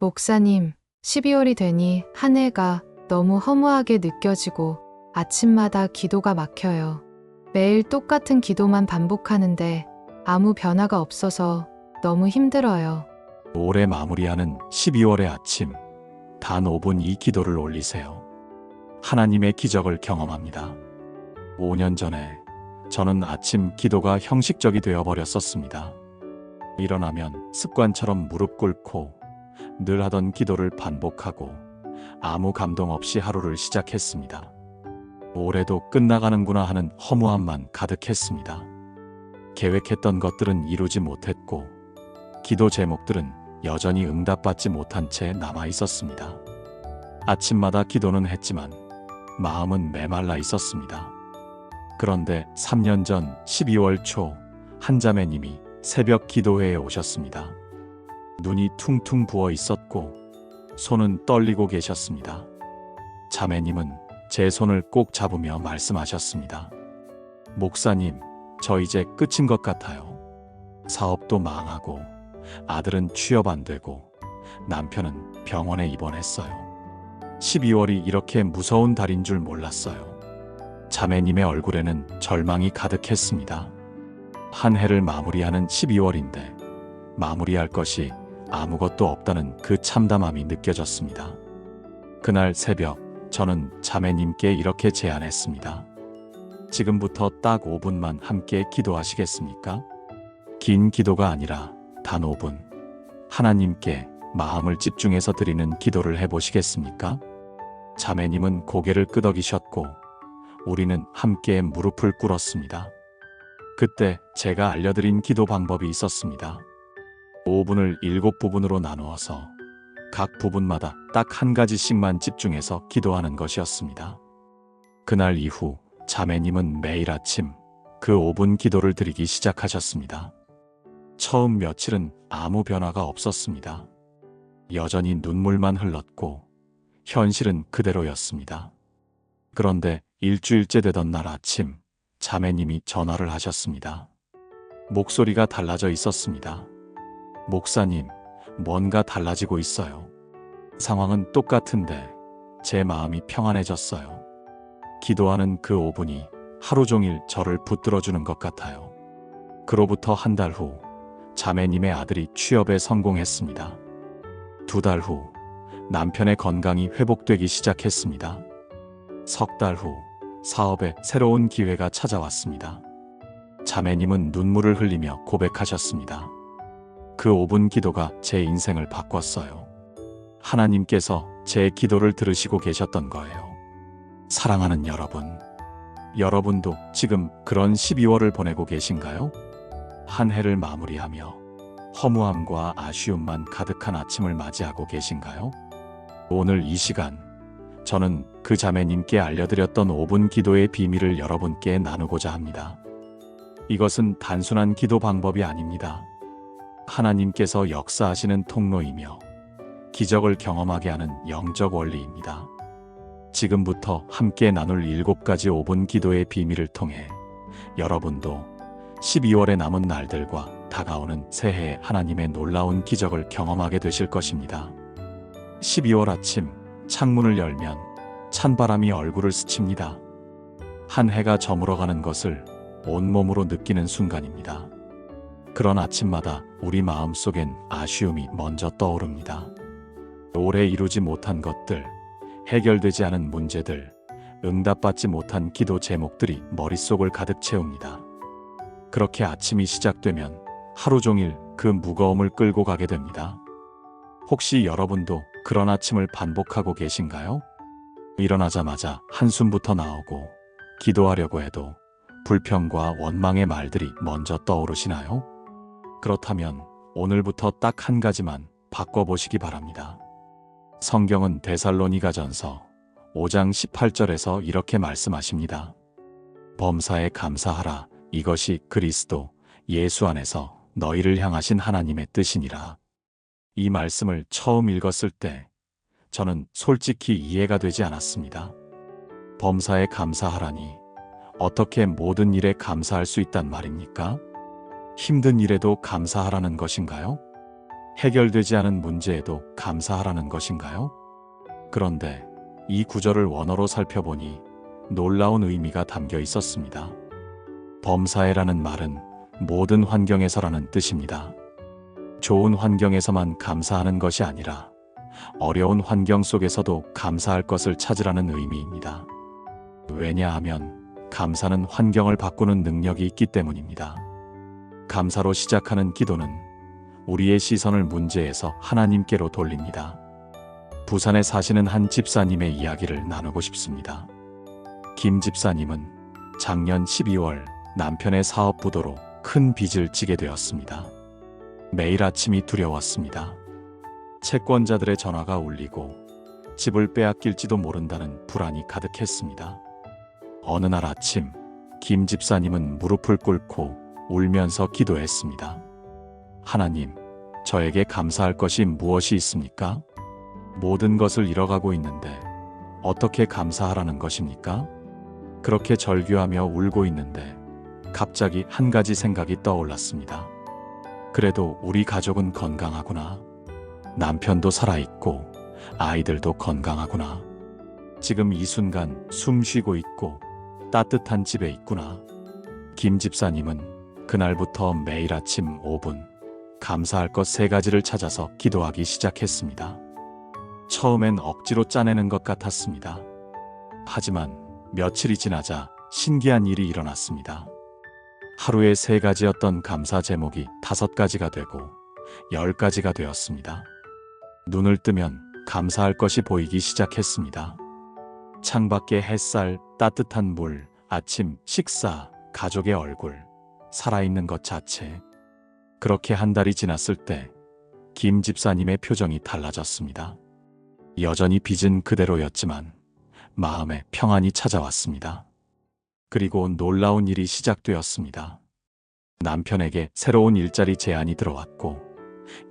목사님, 12월이 되니 한 해가 너무 허무하게 느껴지고 아침마다 기도가 막혀요. 매일 똑같은 기도만 반복하는데 아무 변화가 없어서 너무 힘들어요. 올해 마무리하는 12월의 아침, 단 5분 이 기도를 올리세요. 하나님의 기적을 경험합니다. 5년 전에 저는 아침 기도가 형식적이 되어버렸었습니다. 일어나면 습관처럼 무릎 꿇고 늘 하던 기도를 반복하고 아무 감동 없이 하루를 시작했습니다. 올해도 끝나가는구나 하는 허무함만 가득했습니다. 계획했던 것들은 이루지 못했고 기도 제목들은 여전히 응답받지 못한 채 남아 있었습니다. 아침마다 기도는 했지만 마음은 메말라 있었습니다. 그런데 3년 전 12월 초 한 자매님이 새벽 기도회에 오셨습니다. 눈이 퉁퉁 부어 있었고 손은 떨리고 계셨습니다. 자매님은 제 손을 꼭 잡으며 말씀하셨습니다. 목사님, 저 이제 끝인 것 같아요. 사업도 망하고 아들은 취업 안 되고 남편은 병원에 입원했어요. 12월이 이렇게 무서운 달인 줄 몰랐어요. 자매님의 얼굴에는 절망이 가득했습니다. 한 해를 마무리하는 12월인데 마무리할 것이 아무것도 없다는 그 참담함이 느껴졌습니다. 그날 새벽 저는 자매님께 이렇게 제안했습니다. 지금부터 딱 5분만 함께 기도하시겠습니까? 긴 기도가 아니라 단 5분. 하나님께 마음을 집중해서 드리는 기도를 해보시겠습니까? 자매님은 고개를 끄덕이셨고 우리는 함께 무릎을 꿇었습니다. 그때 제가 알려드린 기도 방법이 있었습니다. 5분을 7부분으로 나누어서 각 부분마다 딱 한 가지씩만 집중해서 기도하는 것이었습니다. 그날 이후 자매님은 매일 아침 그 5분 기도를 드리기 시작하셨습니다. 처음 며칠은 아무 변화가 없었습니다. 여전히 눈물만 흘렀고 현실은 그대로였습니다. 그런데 일주일째 되던 날 아침 자매님이 전화를 하셨습니다. 목소리가 달라져 있었습니다. 목사님, 뭔가 달라지고 있어요. 상황은 똑같은데 제 마음이 평안해졌어요. 기도하는 그 5분이 하루 종일 저를 붙들어주는 것 같아요. 그로부터 한 달 후 자매님의 아들이 취업에 성공했습니다. 2달 후 남편의 건강이 회복되기 시작했습니다. 3달 후 사업에 새로운 기회가 찾아왔습니다. 자매님은 눈물을 흘리며 고백하셨습니다. 그 5분 기도가 제 인생을 바꿨어요. 하나님께서 제 기도를 들으시고 계셨던 거예요. 사랑하는 여러분, 여러분도 지금 그런 12월을 보내고 계신가요? 한 해를 마무리하며 허무함과 아쉬움만 가득한 아침을 맞이하고 계신가요? 오늘 이 시간, 저는 그 자매님께 알려드렸던 5분 기도의 비밀을 여러분께 나누고자 합니다. 이것은 단순한 기도 방법이 아닙니다. 하나님께서 역사하시는 통로이며 기적을 경험하게 하는 영적 원리입니다. 지금부터 함께 나눌 7가지 5분 기도의 비밀을 통해 여러분도 12월의 남은 날들과 다가오는 새해에 하나님의 놀라운 기적을 경험하게 되실 것입니다. 12월 아침 창문을 열면 찬바람이 얼굴을 스칩니다. 한 해가 저물어가는 것을 온몸으로 느끼는 순간입니다. 그런 아침마다 우리 마음속엔 아쉬움이 먼저 떠오릅니다. 올해 이루지 못한 것들, 해결되지 않은 문제들, 응답받지 못한 기도 제목들이 머릿속을 가득 채웁니다. 그렇게 아침이 시작되면 하루 종일 그 무거움을 끌고 가게 됩니다. 혹시 여러분도 그런 아침을 반복하고 계신가요? 일어나자마자 한숨부터 나오고 기도하려고 해도 불평과 원망의 말들이 먼저 떠오르시나요? 그렇다면 오늘부터 딱 한 가지만 바꿔보시기 바랍니다. 성경은 데살로니가전서 5장 18절에서 이렇게 말씀하십니다. 범사에 감사하라. 이것이 그리스도 예수 안에서 너희를 향하신 하나님의 뜻이니라. 이 말씀을 처음 읽었을 때 저는 솔직히 이해가 되지 않았습니다. 범사에 감사하라니 어떻게 모든 일에 감사할 수 있단 말입니까? 힘든 일에도 감사하라는 것인가요? 해결되지 않은 문제에도 감사하라는 것인가요? 그런데 이 구절을 원어로 살펴보니 놀라운 의미가 담겨 있었습니다. 범사에라는 말은 모든 환경에서라는 뜻입니다. 좋은 환경에서만 감사하는 것이 아니라 어려운 환경 속에서도 감사할 것을 찾으라는 의미입니다. 왜냐하면 감사는 환경을 바꾸는 능력이 있기 때문입니다. 감사로 시작하는 기도는 우리의 시선을 문제에서 하나님께로 돌립니다. 부산에 사시는 한 집사님의 이야기를 나누고 싶습니다. 김 집사님은 작년 12월 남편의 사업 부도로 큰 빚을 지게 되었습니다. 매일 아침이 두려웠습니다. 채권자들의 전화가 울리고 집을 빼앗길지도 모른다는 불안이 가득했습니다. 어느 날 아침, 김 집사님은 무릎을 꿇고 울면서 기도했습니다. 하나님, 저에게 감사할 것이 무엇이 있습니까? 모든 것을 잃어가고 있는데 어떻게 감사하라는 것입니까? 그렇게 절규하며 울고 있는데 갑자기 한 가지 생각이 떠올랐습니다. 그래도 우리 가족은 건강하구나. 남편도 살아있고 아이들도 건강하구나. 지금 이 순간 숨 쉬고 있고 따뜻한 집에 있구나. 김 집사님은 그날부터 매일 아침 5분 감사할 것 3가지를 찾아서 기도하기 시작했습니다. 처음엔 억지로 짜내는 것 같았습니다. 하지만 며칠이 지나자 신기한 일이 일어났습니다. 하루에 3가지였던 감사 제목이 5가지가 되고 10가지가 되었습니다. 눈을 뜨면 감사할 것이 보이기 시작했습니다. 창밖의 햇살, 따뜻한 물, 아침 식사, 가족의 얼굴, 살아있는 것 자체. 그렇게 한 달이 지났을 때 김 집사님의 표정이 달라졌습니다. 여전히 빚은 그대로였지만 마음에 평안이 찾아왔습니다. 그리고 놀라운 일이 시작되었습니다. 남편에게 새로운 일자리 제안이 들어왔고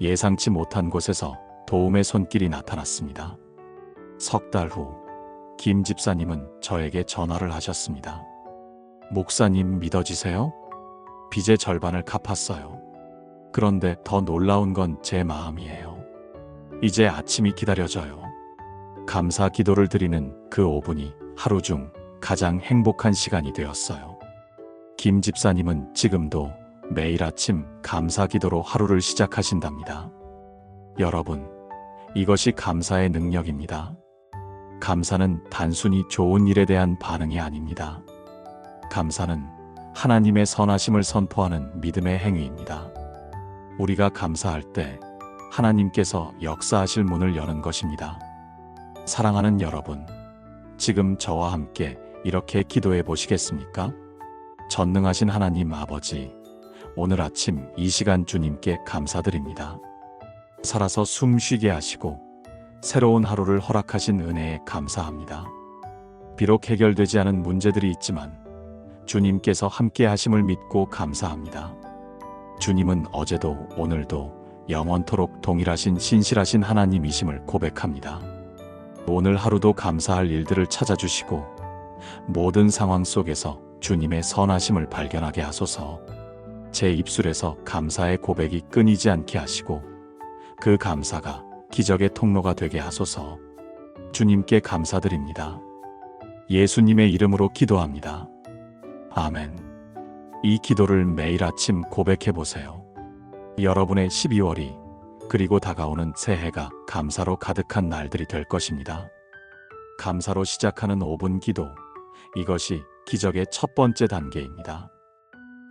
예상치 못한 곳에서 도움의 손길이 나타났습니다. 3달 후 김 집사님은 저에게 전화를 하셨습니다. 목사님 믿어지세요? 빚의 절반을 갚았어요. 그런데 더 놀라운 건 제 마음이에요. 이제 아침이 기다려져요. 감사 기도를 드리는 그 5분이 하루 중 가장 행복한 시간이 되었어요. 김 집사님은 지금도 매일 아침 감사 기도로 하루를 시작하신답니다. 여러분, 이것이 감사의 능력입니다. 감사는 단순히 좋은 일에 대한 반응이 아닙니다. 감사는 하나님의 선하심을 선포하는 믿음의 행위입니다. 우리가 감사할 때 하나님께서 역사하실 문을 여는 것입니다. 사랑하는 여러분, 지금 저와 함께 이렇게 기도해 보시겠습니까? 전능하신 하나님 아버지, 오늘 아침 이 시간 주님께 감사드립니다. 살아서 숨 쉬게 하시고 새로운 하루를 허락하신 은혜에 감사합니다. 비록 해결되지 않은 문제들이 있지만 주님께서 함께 하심을 믿고 감사합니다. 주님은 어제도 오늘도 영원토록 동일하신 신실하신 하나님이심을 고백합니다. 오늘 하루도 감사할 일들을 찾아주시고 모든 상황 속에서 주님의 선하심을 발견하게 하소서. 제 입술에서 감사의 고백이 끊이지 않게 하시고 그 감사가 기적의 통로가 되게 하소서. 주님께 감사드립니다. 예수님의 이름으로 기도합니다. 아멘. 이 기도를 매일 아침 고백해 보세요. 여러분의 12월이 그리고 다가오는 새해가 감사로 가득한 날들이 될 것입니다. 감사로 시작하는 5분 기도, 이것이 기적의 첫 번째 단계입니다.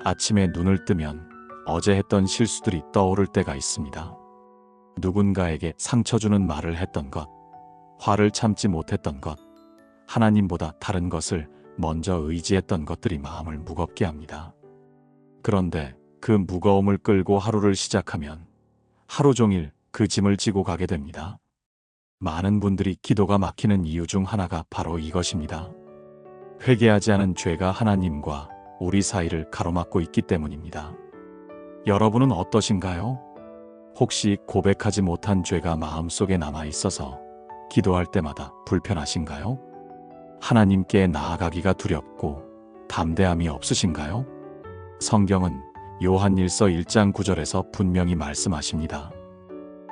아침에 눈을 뜨면 어제 했던 실수들이 떠오를 때가 있습니다. 누군가에게 상처 주는 말을 했던 것, 화를 참지 못했던 것, 하나님보다 다른 것을 먼저 의지했던 것들이 마음을 무겁게 합니다. 그런데 그 무거움을 끌고 하루를 시작하면 하루 종일 그 짐을 지고 가게 됩니다. 많은 분들이 기도가 막히는 이유 중 하나가 바로 이것입니다. 회개하지 않은 죄가 하나님과 우리 사이를 가로막고 있기 때문입니다. 여러분은 어떠신가요? 혹시 고백하지 못한 죄가 마음속에 남아 있어서 기도할 때마다 불편하신가요? 하나님께 나아가기가 두렵고 담대함이 없으신가요? 성경은 요한일서 1장 9절에서 분명히 말씀하십니다.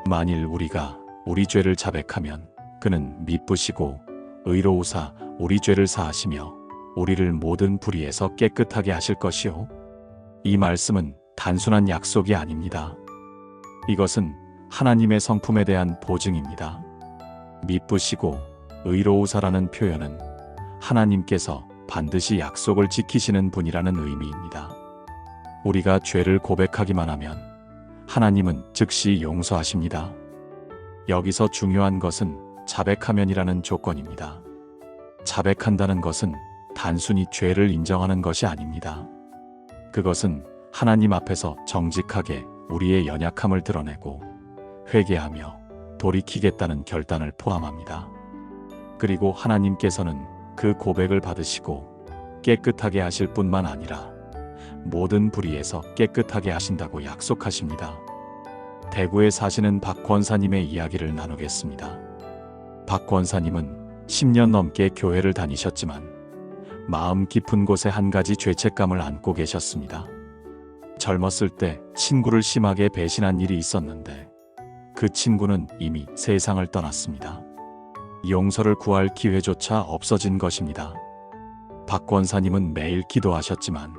만일 우리가 우리 죄를 자백하면 그는 미쁘시고 의로우사 우리 죄를 사하시며 우리를 모든 불의에서 깨끗하게 하실 것이요. 이 말씀은 단순한 약속이 아닙니다. 이것은 하나님의 성품에 대한 보증입니다. 미쁘시고 의로우사라는 표현은 하나님께서 반드시 약속을 지키시는 분이라는 의미입니다. 우리가 죄를 고백하기만 하면 하나님은 즉시 용서하십니다. 여기서 중요한 것은 자백하면이라는 조건입니다. 자백한다는 것은 단순히 죄를 인정하는 것이 아닙니다. 그것은 하나님 앞에서 정직하게 우리의 연약함을 드러내고 회개하며 돌이키겠다는 결단을 포함합니다. 그리고 하나님께서는 그 고백을 받으시고 깨끗하게 하실 뿐만 아니라 모든 불의에서 깨끗하게 하신다고 약속하십니다. 대구에 사시는 박 권사님의 이야기를 나누겠습니다. 박 권사님은 10년 넘게 교회를 다니셨지만 마음 깊은 곳에 한 가지 죄책감을 안고 계셨습니다. 젊었을 때 친구를 심하게 배신한 일이 있었는데 그 친구는 이미 세상을 떠났습니다. 용서를 구할 기회조차 없어진 것입니다. 박 권사님은 매일 기도하셨지만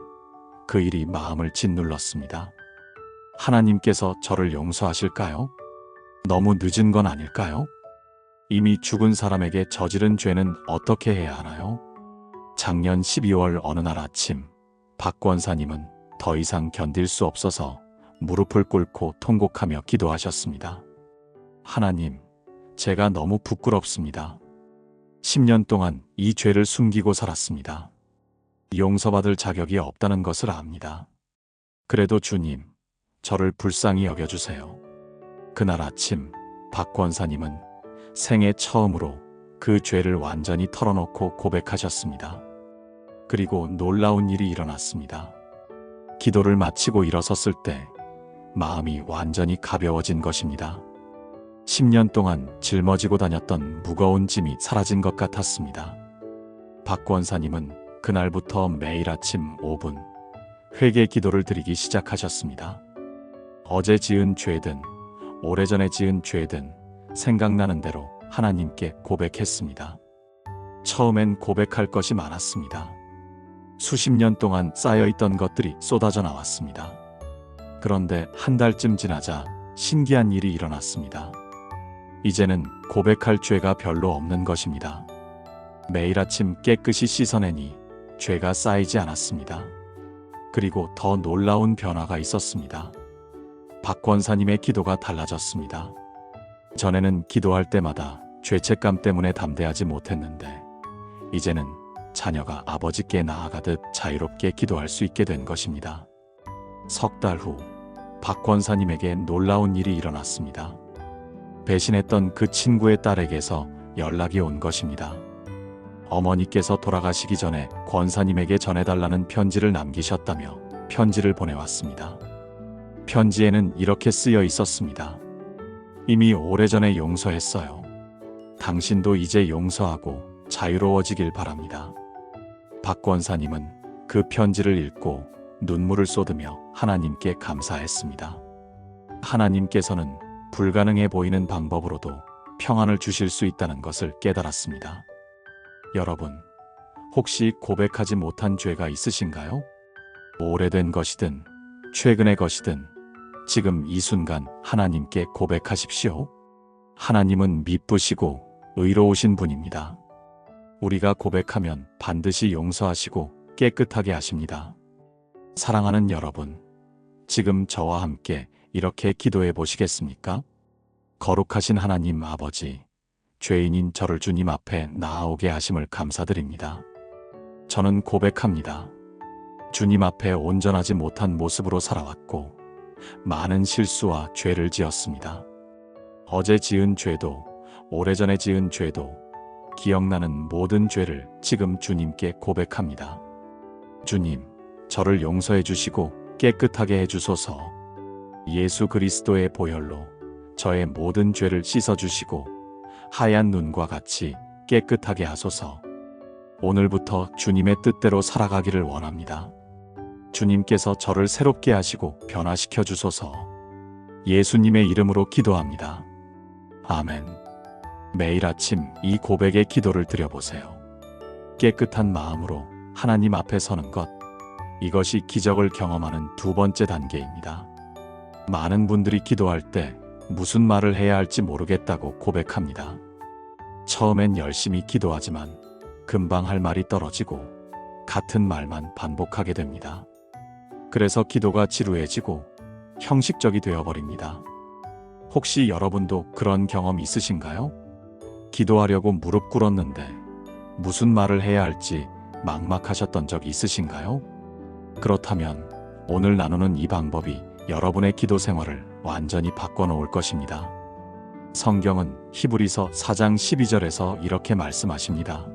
그 일이 마음을 짓눌렀습니다. 하나님께서 저를 용서하실까요? 너무 늦은 건 아닐까요? 이미 죽은 사람에게 저지른 죄는 어떻게 해야 하나요? 작년 12월 어느 날 아침, 박 권사님은 더 이상 견딜 수 없어서 무릎을 꿇고 통곡하며 기도하셨습니다. 하나님, 제가 너무 부끄럽습니다. 10년 동안 이 죄를 숨기고 살았습니다. 용서받을 자격이 없다는 것을 압니다. 그래도 주님, 저를 불쌍히 여겨주세요. 그날 아침, 박 권사님은 생애 처음으로 그 죄를 완전히 털어놓고 고백하셨습니다. 그리고 놀라운 일이 일어났습니다. 기도를 마치고 일어섰을 때 마음이 완전히 가벼워진 것입니다. 10년 동안 짊어지고 다녔던 무거운 짐이 사라진 것 같았습니다. 박 권사님은 그날부터 매일 아침 5분 회개 기도를 드리기 시작하셨습니다. 어제 지은 죄든 오래전에 지은 죄든 생각나는 대로 하나님께 고백했습니다. 처음엔 고백할 것이 많았습니다. 수십 년 동안 쌓여있던 것들이 쏟아져 나왔습니다. 그런데 한 달쯤 지나자 신기한 일이 일어났습니다. 이제는 고백할 죄가 별로 없는 것입니다. 매일 아침 깨끗이 씻어내니 죄가 쌓이지 않았습니다. 그리고 더 놀라운 변화가 있었습니다. 박 권사님의 기도가 달라졌습니다. 전에는 기도할 때마다 죄책감 때문에 담대하지 못했는데 이제는 자녀가 아버지께 나아가듯 자유롭게 기도할 수 있게 된 것입니다. 석 달 후 박 권사님에게 놀라운 일이 일어났습니다. 배신했던 그 친구의 딸에게서 연락이 온 것입니다. 어머니께서 돌아가시기 전에 권사님에게 전해달라는 편지를 남기셨다며 편지를 보내왔습니다. 편지에는 이렇게 쓰여 있었습니다. 이미 오래전에 용서했어요. 당신도 이제 용서하고 자유로워지길 바랍니다. 박 권사님은 그 편지를 읽고 눈물을 쏟으며 하나님께 감사했습니다. 하나님께서는 불가능해 보이는 방법으로도 평안을 주실 수 있다는 것을 깨달았습니다. 여러분, 혹시 고백하지 못한 죄가 있으신가요? 오래된 것이든 최근의 것이든 지금 이 순간 하나님께 고백하십시오. 하나님은 미쁘시고 의로우신 분입니다. 우리가 고백하면 반드시 용서하시고 깨끗하게 하십니다. 사랑하는 여러분, 지금 저와 함께 이렇게 기도해 보시겠습니까? 거룩하신 하나님 아버지, 죄인인 저를 주님 앞에 나아오게 하심을 감사드립니다. 저는 고백합니다. 주님 앞에 온전하지 못한 모습으로 살아왔고 많은 실수와 죄를 지었습니다. 어제 지은 죄도 오래전에 지은 죄도 기억나는 모든 죄를 지금 주님께 고백합니다. 주님, 저를 용서해 주시고 깨끗하게 해 주소서. 예수 그리스도의 보혈로 저의 모든 죄를 씻어 주시고 하얀 눈과 같이 깨끗하게 하소서. 오늘부터 주님의 뜻대로 살아가기를 원합니다. 주님께서 저를 새롭게 하시고 변화시켜 주소서. 예수님의 이름으로 기도합니다. 아멘. 매일 아침 이 고백의 기도를 드려보세요. 깨끗한 마음으로 하나님 앞에 서는 것. 이것이 기적을 경험하는 두 번째 단계입니다. 많은 분들이 기도할 때 무슨 말을 해야 할지 모르겠다고 고백합니다. 처음엔 열심히 기도하지만 금방 할 말이 떨어지고 같은 말만 반복하게 됩니다. 그래서 기도가 지루해지고 형식적이 되어버립니다. 혹시 여러분도 그런 경험 있으신가요? 기도하려고 무릎 꿇었는데 무슨 말을 해야 할지 막막하셨던 적 있으신가요? 그렇다면 오늘 나누는 이 방법이 여러분의 기도 생활을 완전히 바꿔놓을 것입니다. 성경은 히브리서 4장 12절에서 이렇게 말씀하십니다.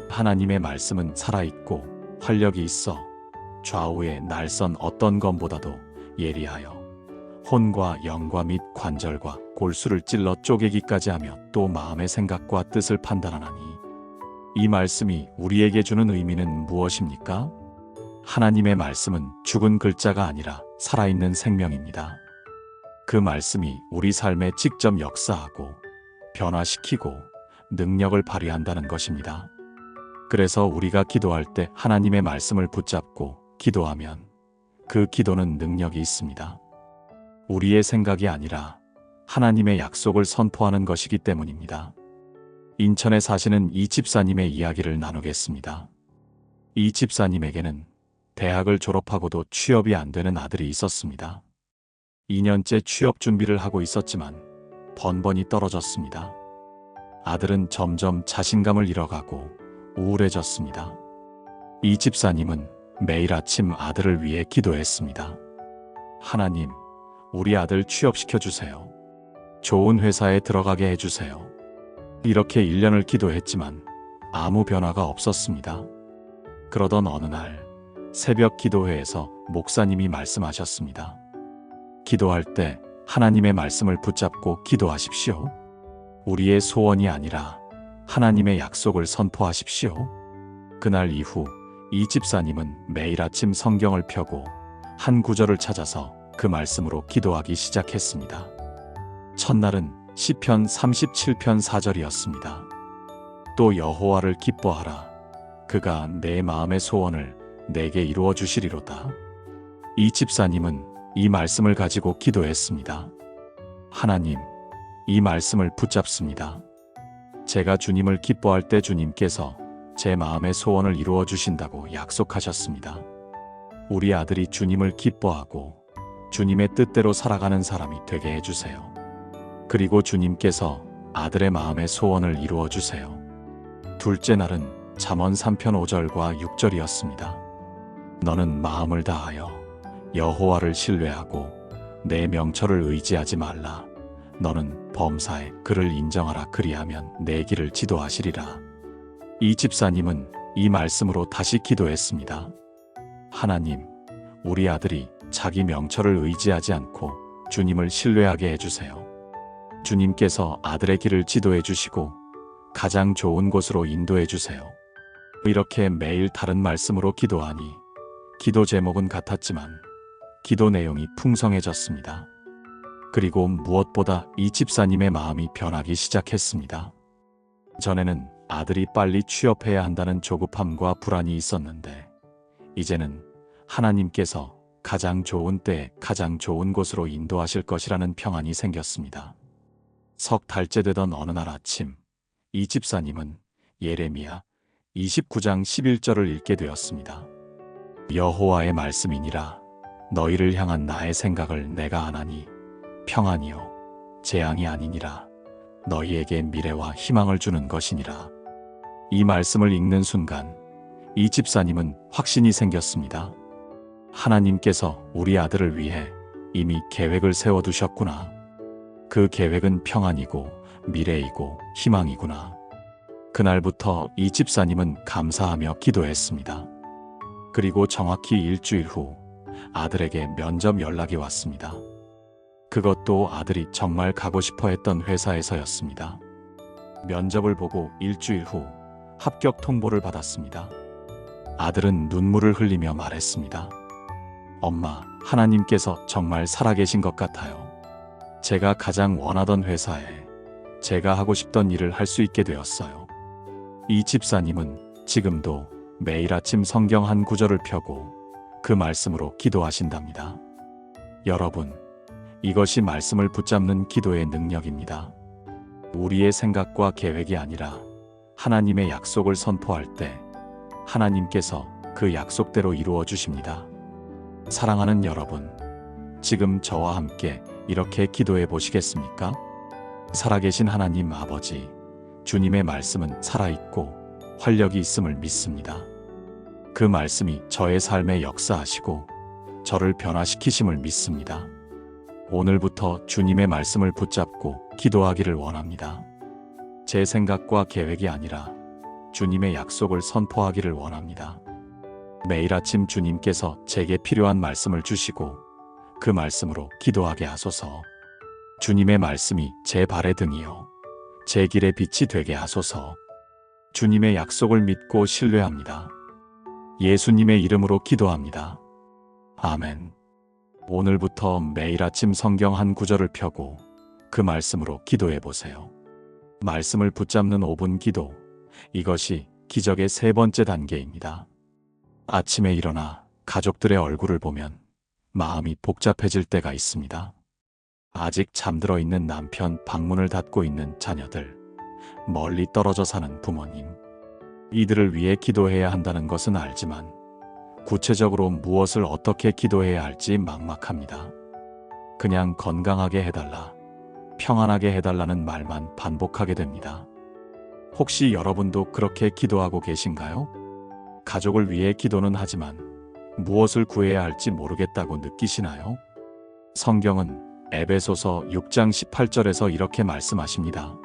하나님의 말씀은 살아있고 활력이 있어 좌우의 날선 어떤 검보다도 예리하여 혼과 영과 및 관절과 골수를 찔러 쪼개기까지 하며 또 마음의 생각과 뜻을 판단하나니. 이 말씀이 우리에게 주는 의미는 무엇입니까? 하나님의 말씀은 죽은 글자가 아니라 살아있는 생명입니다. 그 말씀이 우리 삶에 직접 역사하고 변화시키고 능력을 발휘한다는 것입니다. 그래서 우리가 기도할 때 하나님의 말씀을 붙잡고 기도하면 그 기도는 능력이 있습니다. 우리의 생각이 아니라 하나님의 약속을 선포하는 것이기 때문입니다. 인천에 사시는 이 집사님의 이야기를 나누겠습니다. 이 집사님에게는 대학을 졸업하고도 취업이 안 되는 아들이 있었습니다. 2년째 취업 준비를 하고 있었지만 번번이 떨어졌습니다. 아들은 점점 자신감을 잃어가고 우울해졌습니다. 이 집사님은 매일 아침 아들을 위해 기도했습니다. 하나님, 우리 아들 취업시켜주세요. 좋은 회사에 들어가게 해주세요. 이렇게 1년을 기도했지만 아무 변화가 없었습니다. 그러던 어느 날 새벽 기도회에서 목사님이 말씀하셨습니다. 기도할 때 하나님의 말씀을 붙잡고 기도하십시오. 우리의 소원이 아니라 하나님의 약속을 선포하십시오. 그날 이후 이 집사님은 매일 아침 성경을 펴고 한 구절을 찾아서 그 말씀으로 기도하기 시작했습니다. 첫날은 시편 37편 4절이었습니다. 또 여호와를 기뻐하라. 그가 내 마음의 소원을 내게 이루어 주시리로다. 이 집사님은 이 말씀을 가지고 기도했습니다. 하나님, 이 말씀을 붙잡습니다. 제가 주님을 기뻐할 때 주님께서 제 마음의 소원을 이루어 주신다고 약속하셨습니다. 우리 아들이 주님을 기뻐하고 주님의 뜻대로 살아가는 사람이 되게 해주세요. 그리고 주님께서 아들의 마음의 소원을 이루어 주세요. 둘째 날은 잠언 3편 5절과 6절이었습니다. 너는 마음을 다하여 여호와를 신뢰하고 내 명철을 의지하지 말라. 너는 범사에 그를 인정하라. 그리하면 내 길을 지도하시리라. 이 집사님은 이 말씀으로 다시 기도했습니다. 하나님, 우리 아들이 자기 명철을 의지하지 않고 주님을 신뢰하게 해주세요. 주님께서 아들의 길을 지도해 주시고 가장 좋은 곳으로 인도해 주세요. 이렇게 매일 다른 말씀으로 기도하니 기도 제목은 같았지만 기도 내용이 풍성해졌습니다. 그리고 무엇보다 이 집사님의 마음이 변하기 시작했습니다. 전에는 아들이 빨리 취업해야 한다는 조급함과 불안이 있었는데 이제는 하나님께서 가장 좋은 때에 가장 좋은 곳으로 인도하실 것이라는 평안이 생겼습니다. 석 달째 되던 어느 날 아침, 이 집사님은 예레미야 29장 11절을 읽게 되었습니다. 여호와의 말씀이니라. 너희를 향한 나의 생각을 내가 아나니 평안이요 재앙이 아니니라. 너희에게 미래와 희망을 주는 것이니라. 이 말씀을 읽는 순간 이 집사님은 확신이 생겼습니다. 하나님께서 우리 아들을 위해 이미 계획을 세워두셨구나. 그 계획은 평안이고 미래이고 희망이구나. 그날부터 이 집사님은 감사하며 기도했습니다. 그리고 정확히 일주일 후 아들에게 면접 연락이 왔습니다. 그것도 아들이 정말 가고 싶어 했던 회사에서였습니다. 면접을 보고 일주일 후 합격 통보를 받았습니다. 아들은 눈물을 흘리며 말했습니다. 엄마, 하나님께서 정말 살아계신 것 같아요. 제가 가장 원하던 회사에 제가 하고 싶던 일을 할 수 있게 되었어요. 이 집사님은 지금도 매일 아침 성경 한 구절을 펴고 그 말씀으로 기도하신답니다. 여러분, 이것이 말씀을 붙잡는 기도의 능력입니다. 우리의 생각과 계획이 아니라 하나님의 약속을 선포할 때 하나님께서 그 약속대로 이루어 주십니다. 사랑하는 여러분, 지금 저와 함께 이렇게 기도해 보시겠습니까? 살아계신 하나님 아버지, 주님의 말씀은 살아있고 활력이 있음을 믿습니다. 그 말씀이 저의 삶에 역사하시고 저를 변화시키심을 믿습니다. 오늘부터 주님의 말씀을 붙잡고 기도하기를 원합니다. 제 생각과 계획이 아니라 주님의 약속을 선포하기를 원합니다. 매일 아침 주님께서 제게 필요한 말씀을 주시고 그 말씀으로 기도하게 하소서. 주님의 말씀이 제 발의 등이요 제 길의 빛이 되게 하소서. 주님의 약속을 믿고 신뢰합니다. 예수님의 이름으로 기도합니다. 아멘. 오늘부터 매일 아침 성경 한 구절을 펴고 그 말씀으로 기도해 보세요. 말씀을 붙잡는 5분 기도, 이것이 기적의 세 번째 단계입니다. 아침에 일어나 가족들의 얼굴을 보면 마음이 복잡해질 때가 있습니다. 아직 잠들어 있는 남편, 방문을 닫고 있는 자녀들, 멀리 떨어져 사는 부모님. 이들을 위해 기도해야 한다는 것은 알지만 구체적으로 무엇을 어떻게 기도해야 할지 막막합니다. 그냥 건강하게 해달라, 평안하게 해달라는 말만 반복하게 됩니다. 혹시 여러분도 그렇게 기도하고 계신가요? 가족을 위해 기도는 하지만 무엇을 구해야 할지 모르겠다고 느끼시나요? 성경은 에베소서 6장 18절에서 이렇게 말씀하십니다.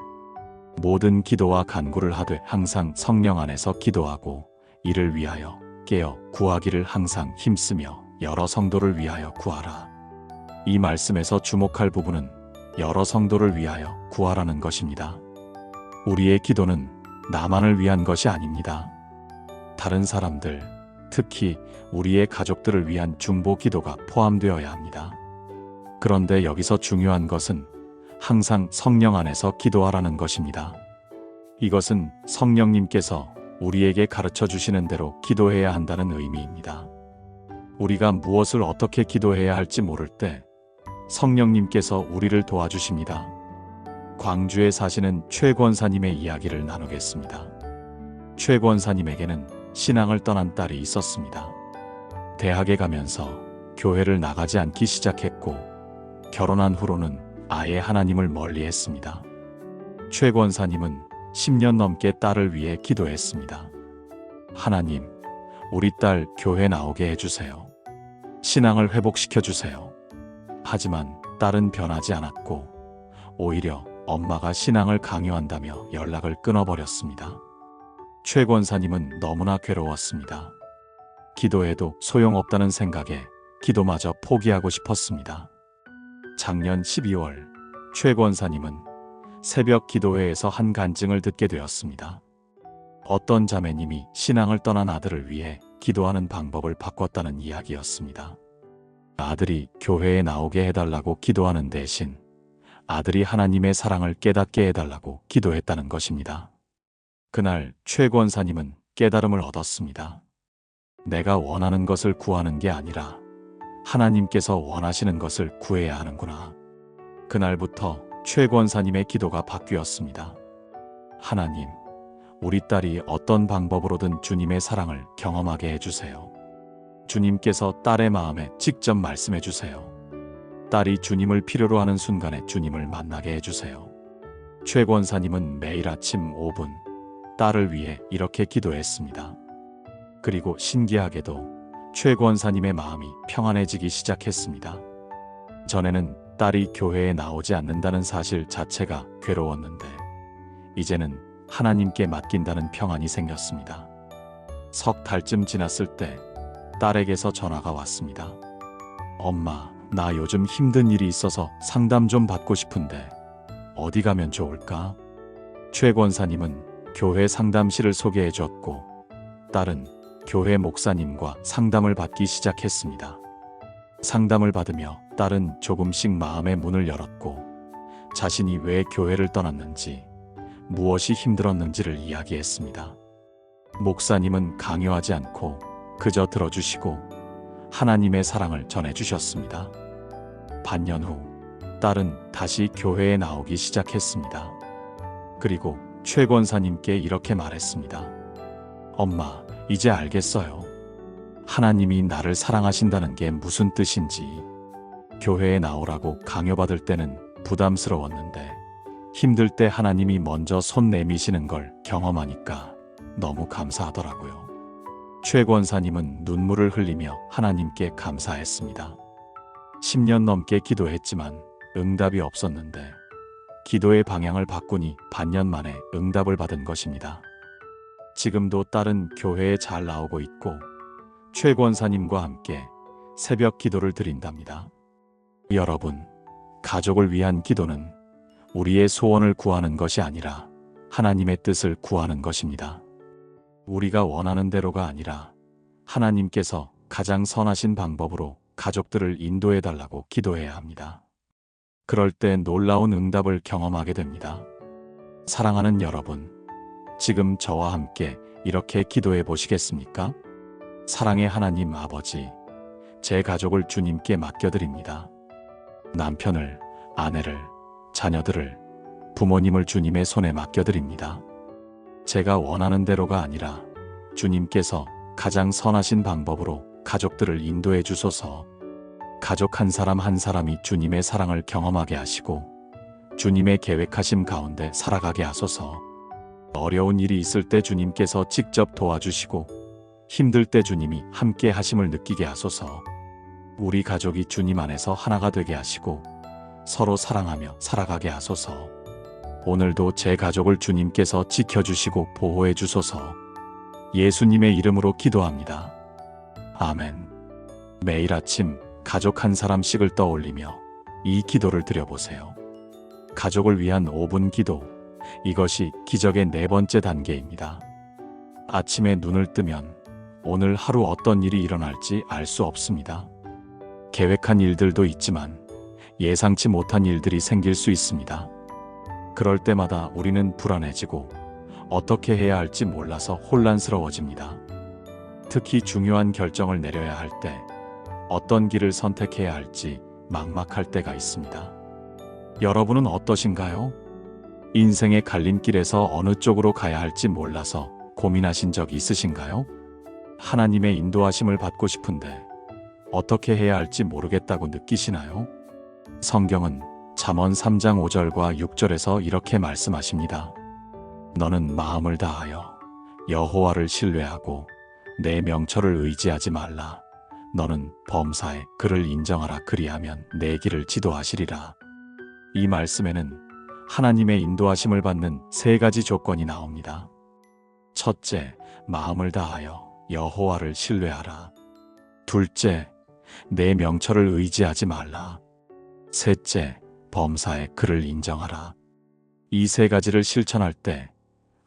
모든 기도와 간구를 하되 항상 성령 안에서 기도하고 이를 위하여 깨어 구하기를 항상 힘쓰며 여러 성도를 위하여 구하라. 이 말씀에서 주목할 부분은 여러 성도를 위하여 구하라는 것입니다. 우리의 기도는 나만을 위한 것이 아닙니다. 다른 사람들, 특히 우리의 가족들을 위한 중보 기도가 포함되어야 합니다. 그런데 여기서 중요한 것은 항상 성령 안에서 기도하라는 것입니다. 이것은 성령님께서 우리에게 가르쳐 주시는 대로 기도해야 한다는 의미입니다. 우리가 무엇을 어떻게 기도해야 할지 모를 때 성령님께서 우리를 도와주십니다. 광주에 사시는 최 권사님의 이야기를 나누겠습니다. 최 권사님에게는 신앙을 떠난 딸이 있었습니다. 대학에 가면서 교회를 나가지 않기 시작했고 결혼한 후로는 아예 하나님을 멀리했습니다. 최 권사님은 10년 넘게 딸을 위해 기도했습니다. 하나님, 우리 딸 교회 나오게 해주세요. 신앙을 회복시켜 주세요. 하지만 딸은 변하지 않았고 오히려 엄마가 신앙을 강요한다며 연락을 끊어버렸습니다. 최 권사님은 너무나 괴로웠습니다. 기도해도 소용없다는 생각에 기도마저 포기하고 싶었습니다. 작년 12월 최 권사님은 새벽 기도회에서 한 간증을 듣게 되었습니다. 어떤 자매님이 신앙을 떠난 아들을 위해 기도하는 방법을 바꿨다는 이야기였습니다. 아들이 교회에 나오게 해달라고 기도하는 대신 아들이 하나님의 사랑을 깨닫게 해달라고 기도했다는 것입니다. 그날 최 권사님은 깨달음을 얻었습니다. 내가 원하는 것을 구하는 게 아니라 하나님께서 원하시는 것을 구해야 하는구나. 그날부터 최 권사님의 기도가 바뀌었습니다. 하나님, 우리 딸이 어떤 방법으로든 주님의 사랑을 경험하게 해주세요. 주님께서 딸의 마음에 직접 말씀해 주세요. 딸이 주님을 필요로 하는 순간에 주님을 만나게 해주세요. 최 권사님은 매일 아침 5분 딸을 위해 이렇게 기도했습니다. 그리고 신기하게도 최 권사님의 마음이 평안해지기 시작했습니다. 전에는 딸이 교회에 나오지 않는다는 사실 자체가 괴로웠는데 이제는 하나님께 맡긴다는 평안이 생겼습니다. 석 달쯤 지났을 때 딸에게서 전화가 왔습니다. 엄마, 나 요즘 힘든 일이 있어서 상담 좀 받고 싶은데 어디 가면 좋을까? 최 권사님은 교회 상담실을 소개해 줬고 딸은 교회 목사님과 상담을 받기 시작했습니다. 상담을 받으며 딸은 조금씩 마음의 문을 열었고 자신이 왜 교회를 떠났는지, 무엇이 힘들었는지를 이야기했습니다. 목사님은 강요하지 않고 그저 들어주시고 하나님의 사랑을 전해주셨습니다. 반년 후 딸은 다시 교회에 나오기 시작했습니다. 그리고 최 권사님께 이렇게 말했습니다. 엄마, 이제 알겠어요. 하나님이 나를 사랑하신다는 게 무슨 뜻인지. 교회에 나오라고 강요받을 때는 부담스러웠는데 힘들 때 하나님이 먼저 손 내미시는 걸 경험하니까 너무 감사하더라고요. 최 권사님은 눈물을 흘리며 하나님께 감사했습니다. 10년 넘게 기도했지만 응답이 없었는데 기도의 방향을 바꾸니 반년 만에 응답을 받은 것입니다. 지금도 딸은 교회에 잘 나오고 있고 최 권사님과 함께 새벽 기도를 드린답니다. 여러분, 가족을 위한 기도는 우리의 소원을 구하는 것이 아니라 하나님의 뜻을 구하는 것입니다. 우리가 원하는 대로가 아니라 하나님께서 가장 선하신 방법으로 가족들을 인도해 달라고 기도해야 합니다. 그럴 때 놀라운 응답을 경험하게 됩니다. 사랑하는 여러분, 지금 저와 함께 이렇게 기도해 보시겠습니까? 사랑의 하나님 아버지, 제 가족을 주님께 맡겨드립니다. 남편을, 아내를, 자녀들을, 부모님을 주님의 손에 맡겨드립니다. 제가 원하는 대로가 아니라 주님께서 가장 선하신 방법으로 가족들을 인도해 주소서. 가족 한 사람 한 사람이 주님의 사랑을 경험하게 하시고 주님의 계획하심 가운데 살아가게 하소서. 어려운 일이 있을 때 주님께서 직접 도와주시고 힘들 때 주님이 함께 하심을 느끼게 하소서. 우리 가족이 주님 안에서 하나가 되게 하시고 서로 사랑하며 살아가게 하소서. 오늘도 제 가족을 주님께서 지켜주시고 보호해 주소서. 예수님의 이름으로 기도합니다. 아멘. 매일 아침 가족 한 사람씩을 떠올리며 이 기도를 드려보세요. 가족을 위한 5분 기도. 이것이 기적의 4번째 단계입니다. 아침에 눈을 뜨면 오늘 하루 어떤 일이 일어날지 알 수 없습니다. 계획한 일들도 있지만 예상치 못한 일들이 생길 수 있습니다. 그럴 때마다 우리는 불안해지고 어떻게 해야 할지 몰라서 혼란스러워집니다. 특히 중요한 결정을 내려야 할 때 어떤 길을 선택해야 할지 막막할 때가 있습니다. 여러분은 어떠신가요? 인생의 갈림길에서 어느 쪽으로 가야 할지 몰라서 고민하신 적 있으신가요? 하나님의 인도하심을 받고 싶은데 어떻게 해야 할지 모르겠다고 느끼시나요? 성경은 잠언 3장 5절과 6절에서 이렇게 말씀하십니다. 너는 마음을 다하여 여호와를 신뢰하고 내 명철을 의지하지 말라. 너는 범사에 그를 인정하라. 그리하면 내 길을 지도하시리라. 이 말씀에는 하나님의 인도하심을 받는 3가지 조건이 나옵니다. 첫째, 마음을 다하여 여호와를 신뢰하라. 둘째, 내 명철을 의지하지 말라. 셋째, 범사에 그를 인정하라. 이 3가지를 실천할 때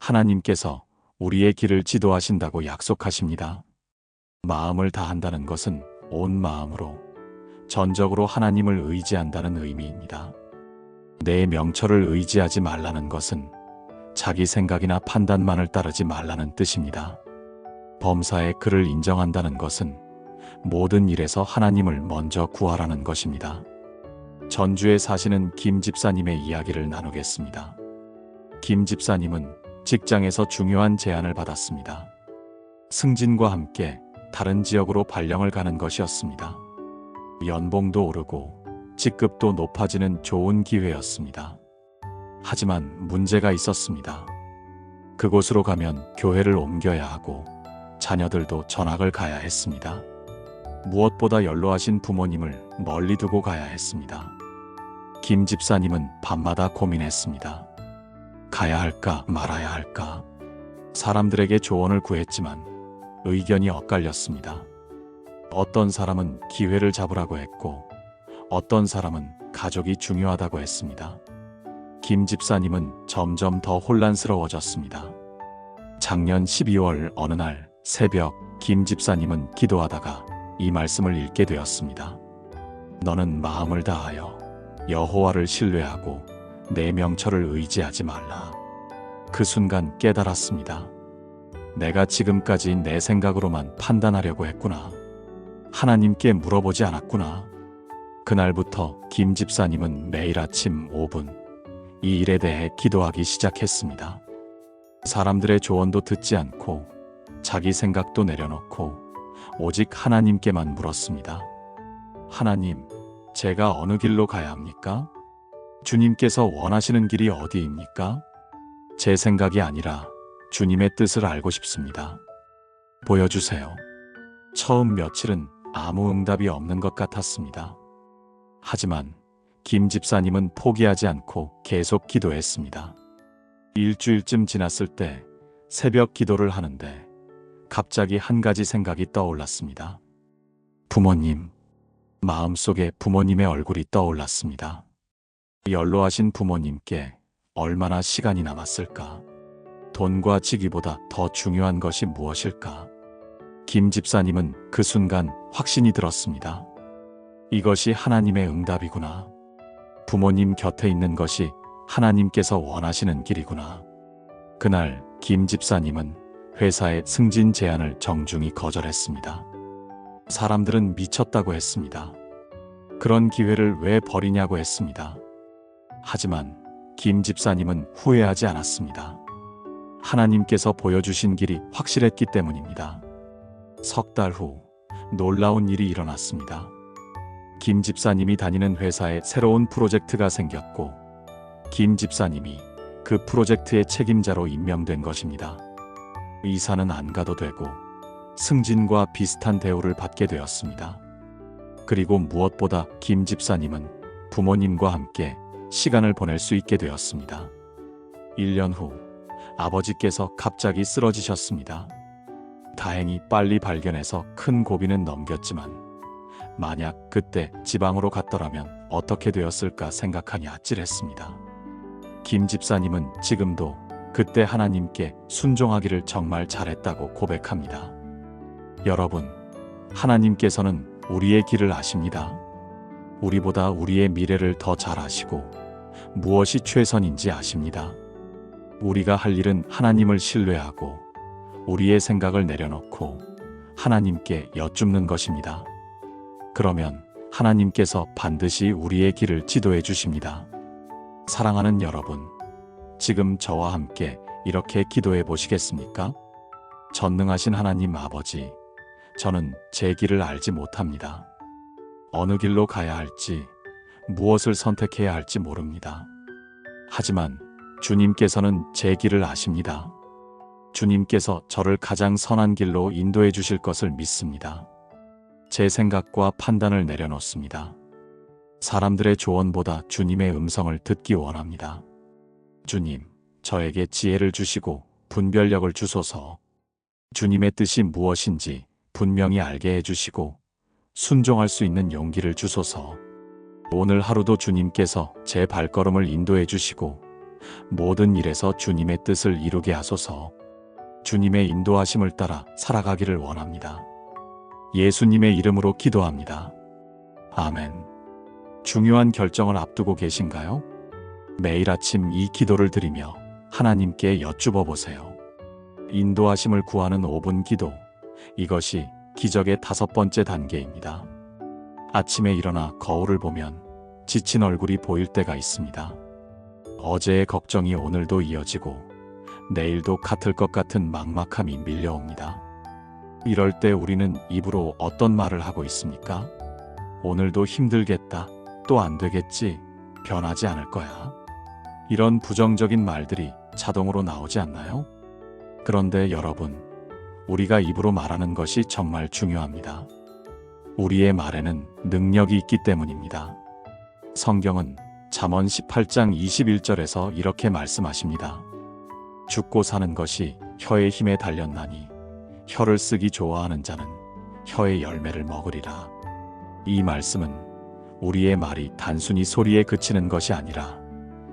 하나님께서 우리의 길을 지도하신다고 약속하십니다. 마음을 다한다는 것은 온 마음으로, 전적으로 하나님을 의지한다는 의미입니다. 내 명철을 의지하지 말라는 것은 자기 생각이나 판단만을 따르지 말라는 뜻입니다. 범사에 그를 인정한다는 것은 모든 일에서 하나님을 먼저 구하라는 것입니다. 전주에 사시는 김 집사님의 이야기를 나누겠습니다. 김 집사님은 직장에서 중요한 제안을 받았습니다. 승진과 함께 다른 지역으로 발령을 가는 것이었습니다. 연봉도 오르고 직급도 높아지는 좋은 기회였습니다. 하지만 문제가 있었습니다. 그곳으로 가면 교회를 옮겨야 하고 자녀들도 전학을 가야 했습니다. 무엇보다 연로하신 부모님을 멀리 두고 가야 했습니다. 김 집사님은 밤마다 고민했습니다. 가야 할까 말아야 할까. 사람들에게 조언을 구했지만 의견이 엇갈렸습니다. 어떤 사람은 기회를 잡으라고 했고 어떤 사람은 가족이 중요하다고 했습니다. 김 집사님은 점점 더 혼란스러워졌습니다. 작년 12월 어느 날 새벽 김 집사님은 기도하다가 이 말씀을 읽게 되었습니다. 너는 마음을 다하여 여호와를 신뢰하고 내 명철을 의지하지 말라. 그 순간 깨달았습니다. 내가 지금까지 내 생각으로만 판단하려고 했구나. 하나님께 물어보지 않았구나. 그날부터 김 집사님은 매일 아침 5분 이 일에 대해 기도하기 시작했습니다. 사람들의 조언도 듣지 않고 자기 생각도 내려놓고 오직 하나님께만 물었습니다. 하나님, 제가 어느 길로 가야 합니까? 주님께서 원하시는 길이 어디입니까? 제 생각이 아니라 주님의 뜻을 알고 싶습니다. 보여주세요. 처음 며칠은 아무 응답이 없는 것 같았습니다. 하지만 김 집사님은 포기하지 않고 계속 기도했습니다. 일주일쯤 지났을 때 새벽 기도를 하는데 갑자기 한 가지 생각이 떠올랐습니다. 부모님. 마음속에 부모님의 얼굴이 떠올랐습니다. 연로하신 부모님께 얼마나 시간이 남았을까? 돈과 직위보다 더 중요한 것이 무엇일까? 김 집사님은 그 순간 확신이 들었습니다. 이것이 하나님의 응답이구나. 부모님 곁에 있는 것이 하나님께서 원하시는 길이구나. 그날 김 집사님은 회사의 승진 제안을 정중히 거절했습니다. 사람들은 미쳤다고 했습니다. 그런 기회를 왜 버리냐고 했습니다. 하지만 김 집사님은 후회하지 않았습니다. 하나님께서 보여주신 길이 확실했기 때문입니다. 석 달 후 놀라운 일이 일어났습니다. 김 집사님이 다니는 회사에 새로운 프로젝트가 생겼고 김 집사님이 그 프로젝트의 책임자로 임명된 것입니다. 이사는 안 가도 되고 승진과 비슷한 대우를 받게 되었습니다. 그리고 무엇보다 김 집사님은 부모님과 함께 시간을 보낼 수 있게 되었습니다. 1년 후 아버지께서 갑자기 쓰러지셨습니다. 다행히 빨리 발견해서 큰 고비는 넘겼지만 만약 그때 지방으로 갔더라면 어떻게 되었을까 생각하니 아찔했습니다. 김 집사님은 지금도 그때 하나님께 순종하기를 정말 잘했다고 고백합니다. 여러분, 하나님께서는 우리의 길을 아십니다. 우리보다 우리의 미래를 더 잘 아시고 무엇이 최선인지 아십니다. 우리가 할 일은 하나님을 신뢰하고 우리의 생각을 내려놓고 하나님께 여쭙는 것입니다. 그러면 하나님께서 반드시 우리의 길을 지도해 주십니다. 사랑하는 여러분, 지금 저와 함께 이렇게 기도해 보시겠습니까? 전능하신 하나님 아버지, 저는 제 길을 알지 못합니다. 어느 길로 가야 할지, 무엇을 선택해야 할지 모릅니다. 하지만 주님께서는 제 길을 아십니다. 주님께서 저를 가장 선한 길로 인도해 주실 것을 믿습니다. 제 생각과 판단을 내려놓습니다. 사람들의 조언보다 주님의 음성을 듣기 원합니다. 주님, 저에게 지혜를 주시고 분별력을 주소서. 주님의 뜻이 무엇인지 분명히 알게 해주시고 순종할 수 있는 용기를 주소서. 오늘 하루도 주님께서 제 발걸음을 인도해 주시고 모든 일에서 주님의 뜻을 이루게 하소서. 주님의 인도하심을 따라 살아가기를 원합니다. 예수님의 이름으로 기도합니다. 아멘. 중요한 결정을 앞두고 계신가요? 매일 아침 이 기도를 드리며 하나님께 여쭈어 보세요. 인도하심을 구하는 5분 기도. 이것이 기적의 5번째 단계입니다. 아침에 일어나 거울을 보면 지친 얼굴이 보일 때가 있습니다. 어제의 걱정이 오늘도 이어지고 내일도 같을 것 같은 막막함이 밀려옵니다. 이럴 때 우리는 입으로 어떤 말을 하고 있습니까? 오늘도 힘들겠다. 또 안 되겠지. 변하지 않을 거야. 이런 부정적인 말들이 자동으로 나오지 않나요? 그런데 여러분, 우리가 입으로 말하는 것이 정말 중요합니다. 우리의 말에는 능력이 있기 때문입니다. 성경은 잠언 18장 21절에서 이렇게 말씀하십니다. 죽고 사는 것이 혀의 힘에 달렸나니 혀를 쓰기 좋아하는 자는 혀의 열매를 먹으리라. 이 말씀은 우리의 말이 단순히 소리에 그치는 것이 아니라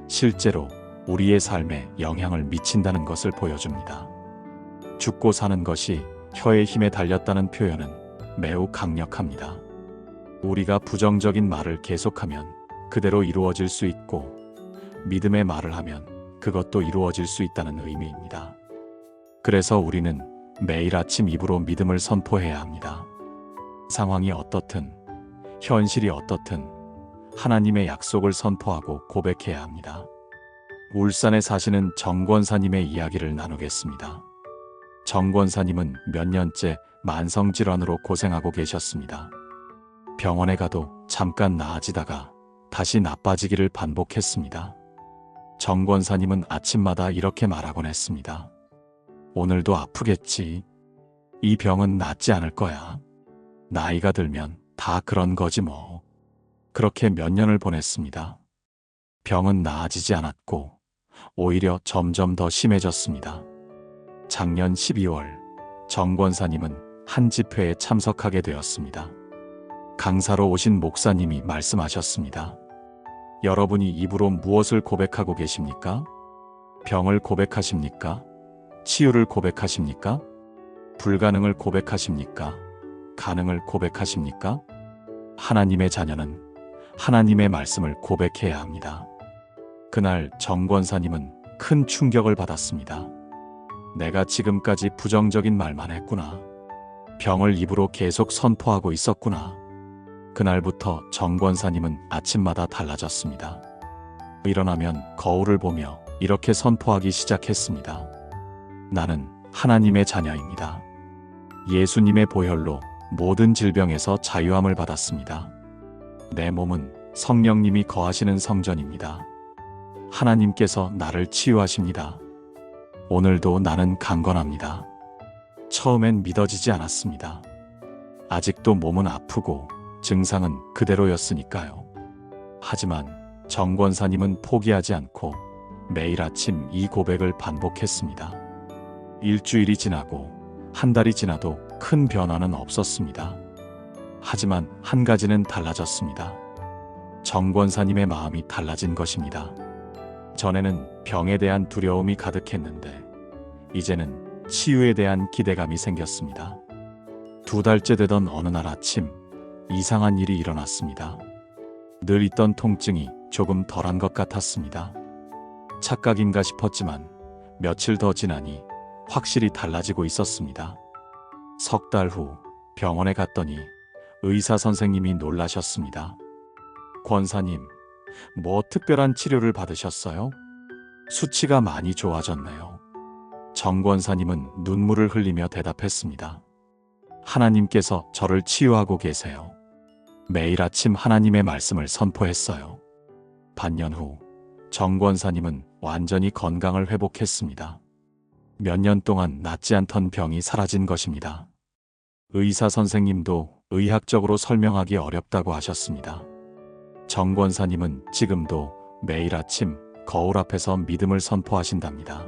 실제로 우리의 삶에 영향을 미친다는 것을 보여줍니다. 죽고 사는 것이 혀의 힘에 달렸다는 표현은 매우 강력합니다. 우리가 부정적인 말을 계속하면 그대로 이루어질 수 있고 믿음의 말을 하면 그것도 이루어질 수 있다는 의미입니다. 그래서 우리는 매일 아침 입으로 믿음을 선포해야 합니다. 상황이 어떻든, 현실이 어떻든 하나님의 약속을 선포하고 고백해야 합니다. 울산에 사시는 정권사님의 이야기를 나누겠습니다. 정권사님은 몇 년째 만성질환으로 고생하고 계셨습니다. 병원에 가도 잠깐 나아지다가 다시 나빠지기를 반복했습니다. 정권사님은 아침마다 이렇게 말하곤 했습니다. 오늘도 아프겠지. 이 병은 낫지 않을 거야. 나이가 들면 다 그런 거지 뭐. 그렇게 몇 년을 보냈습니다. 병은 나아지지 않았고 오히려 점점 더 심해졌습니다. 작년 12월 정권사님은 한 집회에 참석하게 되었습니다. 강사로 오신 목사님이 말씀하셨습니다. 여러분이 입으로 무엇을 고백하고 계십니까? 병을 고백하십니까? 치유를 고백하십니까? 불가능을 고백하십니까? 가능을 고백하십니까? 하나님의 자녀는 하나님의 말씀을 고백해야 합니다. 그날 정권사님은 큰 충격을 받았습니다. 내가 지금까지 부정적인 말만 했구나. 병을 입으로 계속 선포하고 있었구나. 그날부터 정권사님은 아침마다 달라졌습니다. 일어나면 거울을 보며 이렇게 선포하기 시작했습니다. 나는 하나님의 자녀입니다. 예수님의 보혈로 모든 질병에서 자유함을 받았습니다. 내 몸은 성령님이 거하시는 성전입니다. 하나님께서 나를 치유하십니다. 오늘도 나는 강건합니다. 처음엔 믿어지지 않았습니다. 아직도 몸은 아프고 증상은 그대로였으니까요. 하지만 정권사님은 포기하지 않고 매일 아침 이 고백을 반복했습니다. 일주일이 지나고 한 달이 지나도 큰 변화는 없었습니다. 하지만 한 가지는 달라졌습니다. 정권사님의 마음이 달라진 것입니다. 전에는 병에 대한 두려움이 가득했는데 이제는 치유에 대한 기대감이 생겼습니다. 2달째 되던 어느 날 아침 이상한 일이 일어났습니다. 늘 있던 통증이 조금 덜한 것 같았습니다. 착각인가 싶었지만 며칠 더 지나니 확실히 달라지고 있었습니다. 3달 후 병원에 갔더니 의사 선생님이 놀라셨습니다. 권사님, 뭐 특별한 치료를 받으셨어요? 수치가 많이 좋아졌네요. 정권사님은 눈물을 흘리며 대답했습니다. 하나님께서 저를 치유하고 계세요. 매일 아침 하나님의 말씀을 선포했어요. 반년 후 정권사님은 완전히 건강을 회복했습니다. 몇 년 동안 낫지 않던 병이 사라진 것입니다. 의사 선생님도 의학적으로 설명하기 어렵다고 하셨습니다. 정권사님은 지금도 매일 아침 거울 앞에서 믿음을 선포하신답니다.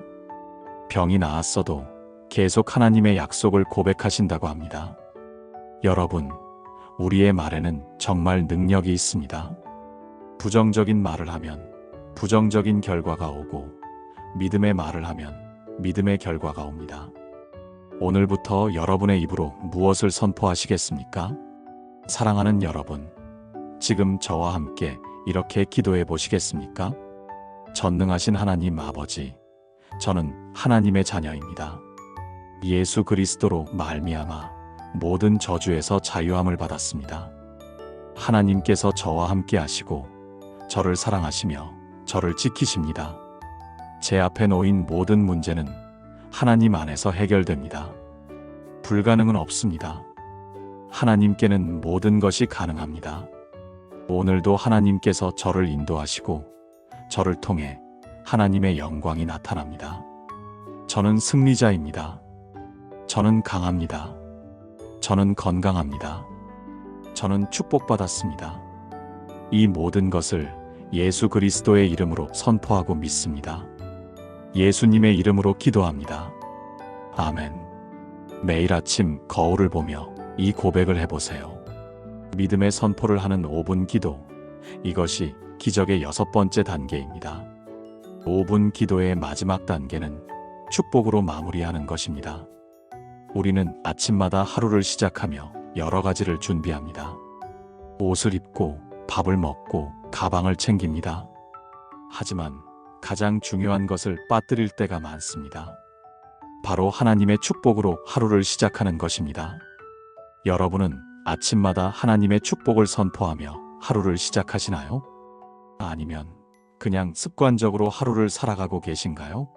병이 나았어도 계속 하나님의 약속을 고백하신다고 합니다. 여러분, 우리의 말에는 정말 능력이 있습니다. 부정적인 말을 하면 부정적인 결과가 오고 믿음의 말을 하면 믿음의 결과가 옵니다. 오늘부터 여러분의 입으로 무엇을 선포하시겠습니까? 사랑하는 여러분, 지금 저와 함께 이렇게 기도해 보시겠습니까? 전능하신 하나님 아버지, 저는 하나님의 자녀입니다. 예수 그리스도로 말미암아 모든 저주에서 자유함을 받았습니다. 하나님께서 저와 함께 하시고 저를 사랑하시며 저를 지키십니다. 제 앞에 놓인 모든 문제는 하나님 안에서 해결됩니다. 불가능은 없습니다. 하나님께는 모든 것이 가능합니다. 오늘도 하나님께서 저를 인도하시고 저를 통해 하나님의 영광이 나타납니다. 저는 승리자입니다. 저는 강합니다. 저는 건강합니다. 저는 축복받았습니다. 이 모든 것을 예수 그리스도의 이름으로 선포하고 믿습니다. 예수님의 이름으로 기도합니다. 아멘. 매일 아침 거울을 보며 이 고백을 해보세요. 믿음의 선포를 하는 5분 기도. 이것이 기적의 6번째 단계입니다. 5분 기도의 마지막 단계는 축복으로 마무리하는 것입니다. 우리는 아침마다 하루를 시작하며 여러 가지를 준비합니다. 옷을 입고 밥을 먹고 가방을 챙깁니다. 하지만 가장 중요한 것을 빠뜨릴 때가 많습니다. 바로 하나님의 축복으로 하루를 시작하는 것입니다. 여러분은 아침마다 하나님의 축복을 선포하며 하루를 시작하시나요? 아니면 그냥 습관적으로 하루를 살아가고 계신가요?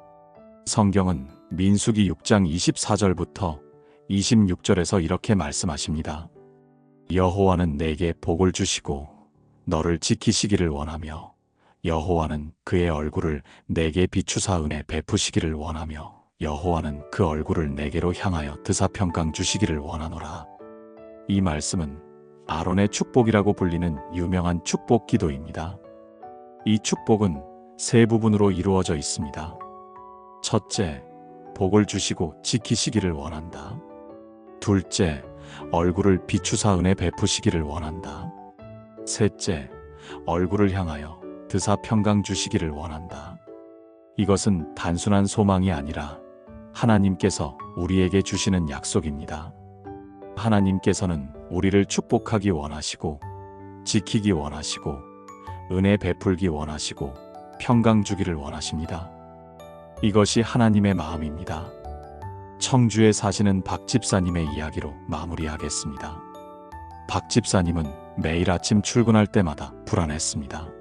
성경은 민수기 6장 24절부터 26절에서 이렇게 말씀하십니다. 여호와는 내게 복을 주시고 너를 지키시기를 원하며 여호와는 그의 얼굴을 내게 비추사 은혜 베푸시기를 원하며 여호와는 그 얼굴을 내게로 향하여 드사 평강 주시기를 원하노라. 이 말씀은 아론의 축복이라고 불리는 유명한 축복 기도입니다. 이 축복은 세 부분으로 이루어져 있습니다. 첫째, 복을 주시고 지키시기를 원한다. 둘째, 얼굴을 비추사 은혜 베푸시기를 원한다. 셋째, 얼굴을 향하여 드사 평강 주시기를 원한다. 이것은 단순한 소망이 아니라 하나님께서 우리에게 주시는 약속입니다. 하나님께서는 우리를 축복하기 원하시고 지키기 원하시고 은혜 베풀기 원하시고 평강 주기를 원하십니다. 이것이 하나님의 마음입니다. 청주에 사시는 박 집사님의 이야기로 마무리하겠습니다. 박 집사님은 매일 아침 출근할 때마다 불안했습니다.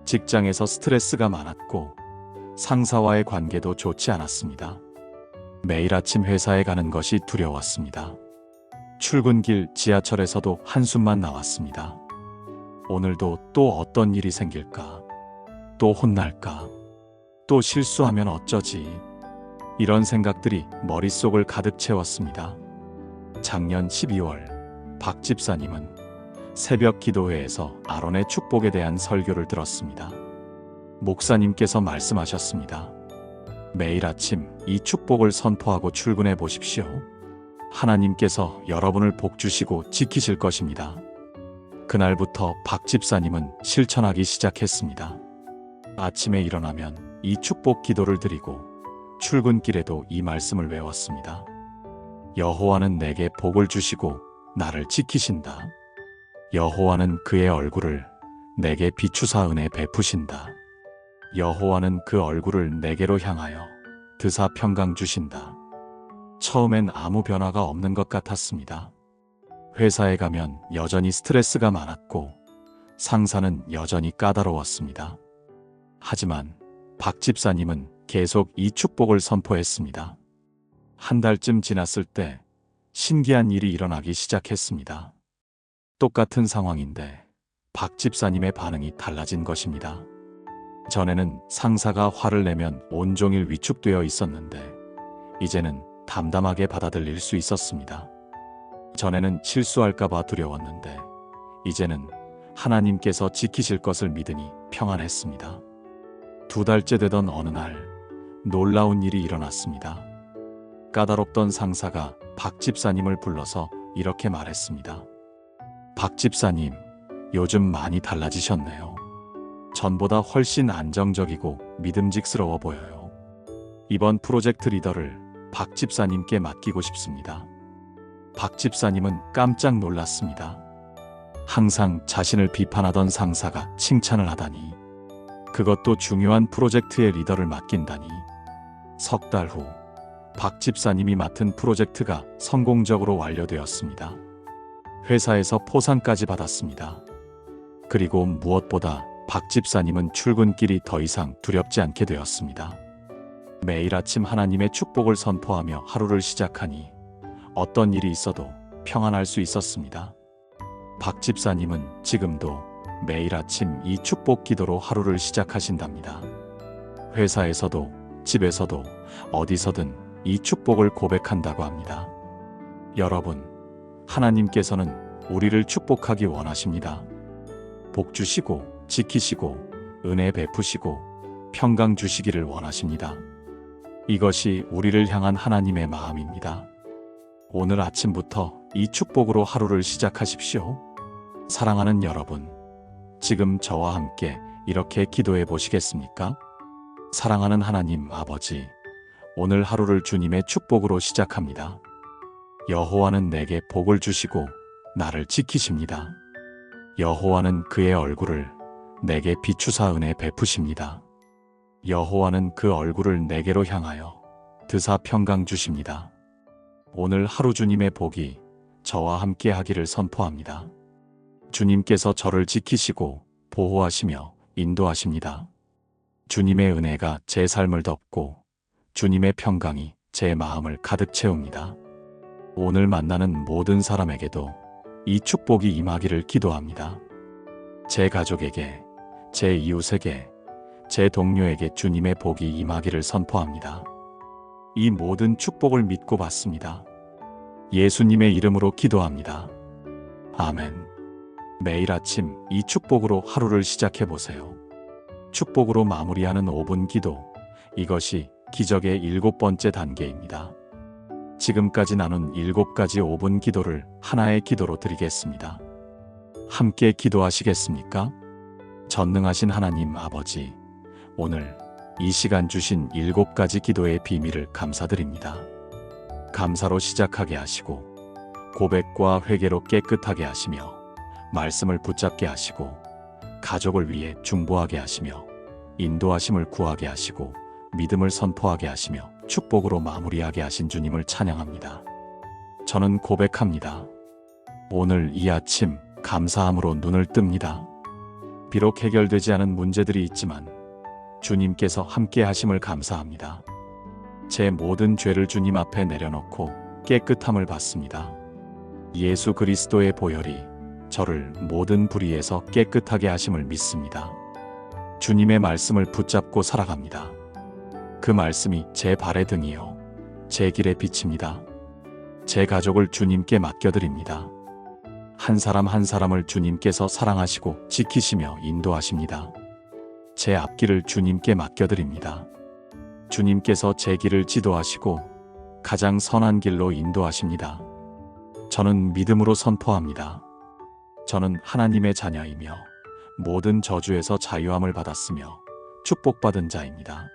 직장에서 스트레스가 많았고 상사와의 관계도 좋지 않았습니다. 매일 아침 회사에 가는 것이 두려웠습니다. 출근길 지하철에서도 한숨만 나왔습니다. 오늘도 또 어떤 일이 생길까? 또 혼날까? 또 실수하면 어쩌지? 이런 생각들이 머릿속을 가득 채웠습니다. 작년 12월 박 집사님은 새벽 기도회에서 아론의 축복에 대한 설교를 들었습니다. 목사님께서 말씀하셨습니다. 매일 아침 이 축복을 선포하고 출근해 보십시오. 하나님께서 여러분을 복주시고 지키실 것입니다. 그날부터 박 집사님은 실천하기 시작했습니다. 아침에 일어나면 이 축복 기도를 드리고 출근길에도 이 말씀을 외웠습니다. 여호와는 내게 복을 주시고 나를 지키신다. 여호와는 그의 얼굴을 내게 비추사 은혜 베푸신다. 여호와는 그 얼굴을 내게로 향하여 드사 평강 주신다. 처음엔 아무 변화가 없는 것 같았습니다. 회사에 가면 여전히 스트레스가 많았고 상사는 여전히 까다로웠습니다. 하지만 박 집사님은 계속 이 축복을 선포했습니다. 한 달쯤 지났을 때 신기한 일이 일어나기 시작했습니다. 똑같은 상황인데 박 집사님의 반응이 달라진 것입니다. 전에는 상사가 화를 내면 온종일 위축되어 있었는데 이제는 담담하게 받아들일 수 있었습니다. 전에는 실수할까봐 두려웠는데 이제는 하나님께서 지키실 것을 믿으니 평안했습니다. 2달째 되던 어느 날 놀라운 일이 일어났습니다. 까다롭던 상사가 박 집사님을 불러서 이렇게 말했습니다. 박 집사님, 요즘 많이 달라지셨네요. 전보다 훨씬 안정적이고 믿음직스러워 보여요. 이번 프로젝트 리더를 박 집사님께 맡기고 싶습니다. 박 집사님은 깜짝 놀랐습니다. 항상 자신을 비판하던 상사가 칭찬을 하다니, 그것도 중요한 프로젝트의 리더를 맡긴다니. 석 달 후 박 집사님이 맡은 프로젝트가 성공적으로 완료되었습니다. 회사에서 포상까지 받았습니다. 그리고 무엇보다 박 집사님은 출근길이 더 이상 두렵지 않게 되었습니다. 매일 아침 하나님의 축복을 선포하며 하루를 시작하니 어떤 일이 있어도 평안할 수 있었습니다. 박 집사님은 지금도 매일 아침 이 축복 기도로 하루를 시작하신답니다. 회사에서도 집에서도 어디서든 이 축복을 고백한다고 합니다. 여러분, 하나님께서는 우리를 축복하기 원하십니다. 복 주시고 지키시고 은혜 베푸시고 평강 주시기를 원하십니다. 이것이 우리를 향한 하나님의 마음입니다. 오늘 아침부터 이 축복으로 하루를 시작하십시오. 사랑하는 여러분, 지금 저와 함께 이렇게 기도해 보시겠습니까? 사랑하는 하나님 아버지, 오늘 하루를 주님의 축복으로 시작합니다. 여호와는 내게 복을 주시고 나를 지키십니다. 여호와는 그의 얼굴을 내게 비추사 은혜 베푸십니다. 여호와는 그 얼굴을 내게로 향하여 드사 평강 주십니다. 오늘 하루 주님의 복이 저와 함께 하기를 선포합니다. 주님께서 저를 지키시고 보호하시며 인도하십니다. 주님의 은혜가 제 삶을 덮고 주님의 평강이 제 마음을 가득 채웁니다. 오늘 만나는 모든 사람에게도 이 축복이 임하기를 기도합니다. 제 가족에게, 제 이웃에게, 제 동료에게 주님의 복이 임하기를 선포합니다. 이 모든 축복을 믿고 받습니다. 예수님의 이름으로 기도합니다. 아멘. 매일 아침 이 축복으로 하루를 시작해 보세요. 축복으로 마무리하는 5분 기도. 이것이 기적의 7번째 단계입니다. 지금까지 나눈 7가지 5분 기도를 하나의 기도로 드리겠습니다. 함께 기도하시겠습니까? 전능하신 하나님 아버지, 오늘 이 시간 주신 7가지 기도의 비밀을 감사드립니다. 감사로 시작하게 하시고 고백과 회개로 깨끗하게 하시며 말씀을 붙잡게 하시고 가족을 위해 중보하게 하시며 인도하심을 구하게 하시고 믿음을 선포하게 하시며 축복으로 마무리하게 하신 주님을 찬양합니다. 저는 고백합니다. 오늘 이 아침 감사함으로 눈을 뜹니다. 비록 해결되지 않은 문제들이 있지만 주님께서 함께 하심을 감사합니다. 제 모든 죄를 주님 앞에 내려놓고 깨끗함을 받습니다. 예수 그리스도의 보혈이 저를 모든 불의에서 깨끗하게 하심을 믿습니다. 주님의 말씀을 붙잡고 살아갑니다. 그 말씀이 제 발의 등이요 제 길의 빛입니다. 제 가족을 주님께 맡겨드립니다. 한 사람 한 사람을 주님께서 사랑하시고 지키시며 인도하십니다. 제 앞길을 주님께 맡겨드립니다. 주님께서 제 길을 지도하시고 가장 선한 길로 인도하십니다. 저는 믿음으로 선포합니다. 저는 하나님의 자녀이며 모든 저주에서 자유함을 받았으며 축복받은 자입니다.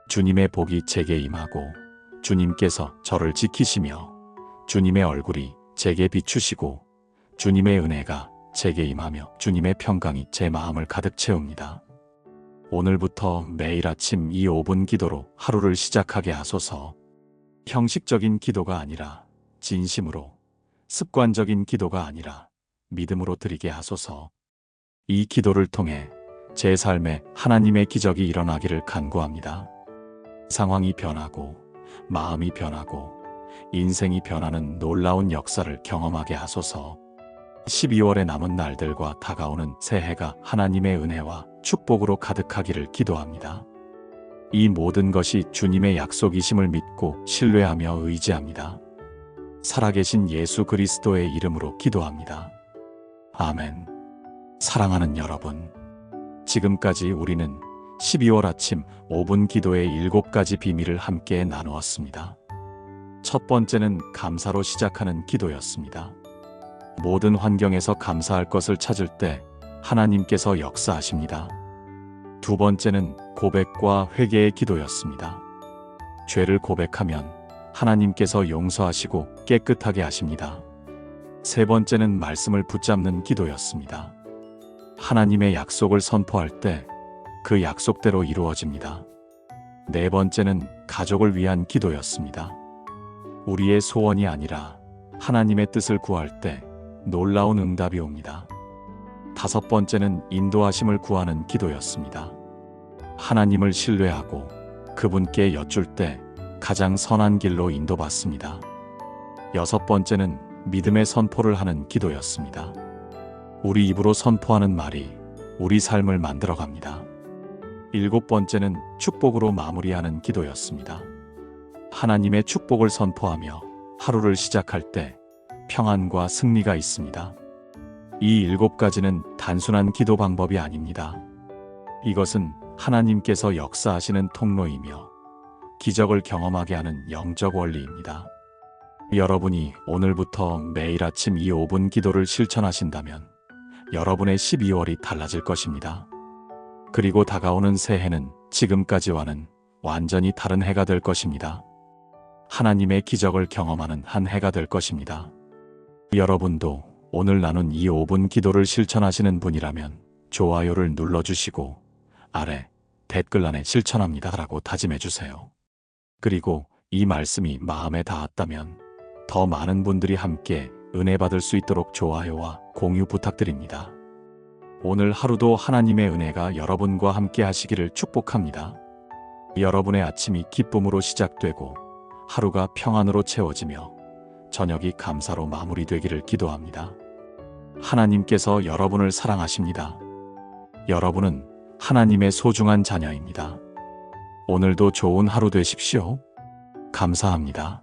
주님의 복이 제게 임하고 주님께서 저를 지키시며 주님의 얼굴이 제게 비추시고 주님의 은혜가 제게 임하며 주님의 평강이 제 마음을 가득 채웁니다. 오늘부터 매일 아침 이 5분 기도로 하루를 시작하게 하소서. 형식적인 기도가 아니라 진심으로, 습관적인 기도가 아니라 믿음으로 드리게 하소서. 이 기도를 통해 제 삶에 하나님의 기적이 일어나기를 간구합니다. 상황이 변하고 마음이 변하고 인생이 변하는 놀라운 역사를 경험하게 하소서. 12월의 남은 날들과 다가오는 새해가 하나님의 은혜와 축복으로 가득하기를 기도합니다. 이 모든 것이 주님의 약속이심을 믿고 신뢰하며 의지합니다. 살아계신 예수 그리스도의 이름으로 기도합니다. 아멘. 사랑하는 여러분, 지금까지 우리는 12월 아침 5분 기도의 7가지 비밀을 함께 나누었습니다. 첫 번째는 감사로 시작하는 기도였습니다. 모든 환경에서 감사할 것을 찾을 때 하나님께서 역사하십니다. 두 번째는 고백과 회개의 기도였습니다. 죄를 고백하면 하나님께서 용서하시고 깨끗하게 하십니다. 세 번째는 말씀을 붙잡는 기도였습니다. 하나님의 약속을 선포할 때 그 약속대로 이루어집니다. 네 번째는 가족을 위한 기도였습니다. 우리의 소원이 아니라 하나님의 뜻을 구할 때 놀라운 응답이 옵니다. 다섯 번째는 인도하심을 구하는 기도였습니다. 하나님을 신뢰하고 그분께 여쭐 때 가장 선한 길로 인도받습니다. 여섯 번째는 믿음의 선포를 하는 기도였습니다. 우리 입으로 선포하는 말이 우리 삶을 만들어갑니다. 일곱 번째는 축복으로 마무리하는 기도였습니다. 하나님의 축복을 선포하며 하루를 시작할 때 평안과 승리가 있습니다. 이 7가지는 단순한 기도 방법이 아닙니다. 이것은 하나님께서 역사하시는 통로이며 기적을 경험하게 하는 영적 원리입니다. 여러분이 오늘부터 매일 아침 이 5분 기도를 실천하신다면 여러분의 12월이 달라질 것입니다. 그리고 다가오는 새해는 지금까지와는 완전히 다른 해가 될 것입니다. 하나님의 기적을 경험하는 한 해가 될 것입니다. 여러분도 오늘 나눈 이 5분 기도를 실천하시는 분이라면 좋아요를 눌러주시고 아래 댓글란에 실천합니다라고 다짐해 주세요. 그리고 이 말씀이 마음에 닿았다면 더 많은 분들이 함께 은혜 받을 수 있도록 좋아요와 공유 부탁드립니다. 오늘 하루도 하나님의 은혜가 여러분과 함께 하시기를 축복합니다. 여러분의 아침이 기쁨으로 시작되고 하루가 평안으로 채워지며 저녁이 감사로 마무리되기를 기도합니다. 하나님께서 여러분을 사랑하십니다. 여러분은 하나님의 소중한 자녀입니다. 오늘도 좋은 하루 되십시오. 감사합니다.